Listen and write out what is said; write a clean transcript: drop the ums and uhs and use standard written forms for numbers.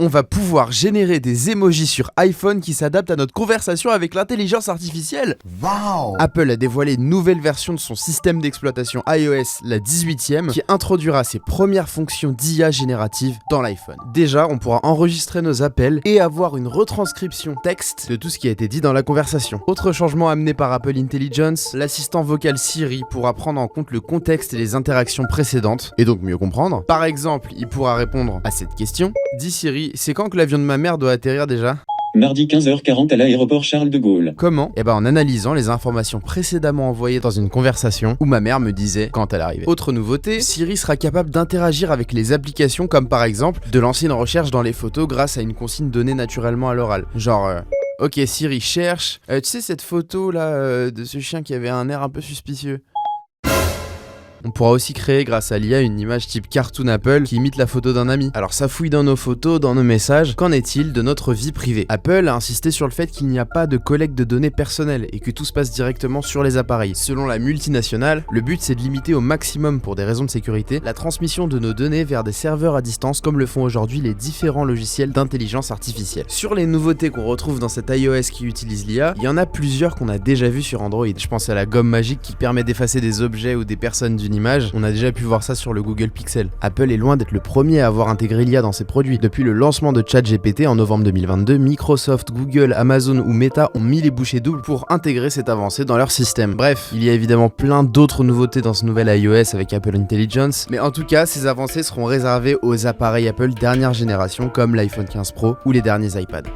On va pouvoir générer des emojis sur iPhone qui s'adaptent à notre conversation avec l'intelligence artificielle. Wow! Apple a dévoilé une nouvelle version de son système d'exploitation iOS, la 18e, qui introduira ses premières fonctions d'IA générative dans l'iPhone. Déjà, on pourra enregistrer nos appels et avoir une retranscription texte de tout ce qui a été dit dans la conversation. Autre changement amené par Apple Intelligence, l'assistant vocal Siri pourra prendre en compte le contexte et les interactions précédentes, et donc mieux comprendre. Par exemple, il pourra répondre à cette question. Dis Siri, c'est quand que l'avion de ma mère doit atterrir déjà ? Mardi 15h40 à l'aéroport Charles de Gaulle. Comment ? En analysant les informations précédemment envoyées dans une conversation où ma mère me disait quand elle arrivait. Autre nouveauté, Siri sera capable d'interagir avec les applications comme par exemple de lancer une recherche dans les photos grâce à une consigne donnée naturellement à l'oral. Genre, ok Siri cherche, tu sais cette photo là de ce chien qui avait un air un peu suspicieux ? On pourra aussi créer grâce à l'IA une image type cartoon Apple qui imite la photo d'un ami. Alors ça fouille dans nos photos, dans nos messages, qu'en est-il de notre vie privée ? Apple a insisté sur le fait qu'il n'y a pas de collecte de données personnelles et que tout se passe directement sur les appareils. Selon la multinationale, le but c'est de limiter au maximum pour des raisons de sécurité la transmission de nos données vers des serveurs à distance comme le font aujourd'hui les différents logiciels d'intelligence artificielle. Sur les nouveautés qu'on retrouve dans cet iOS qui utilise l'IA, il y en a plusieurs qu'on a déjà vu sur Android. Je pense à la gomme magique qui permet d'effacer des objets ou des personnes d'une image, on a déjà pu voir ça sur le Google Pixel. Apple est loin d'être le premier à avoir intégré l'IA dans ses produits. Depuis le lancement de ChatGPT en novembre 2022, Microsoft, Google, Amazon ou Meta ont mis les bouchées doubles pour intégrer cette avancée dans leur système. Bref, il y a évidemment plein d'autres nouveautés dans ce nouvel iOS avec Apple Intelligence, mais en tout cas, ces avancées seront réservées aux appareils Apple dernière génération comme l'iPhone 15 Pro ou les derniers iPads.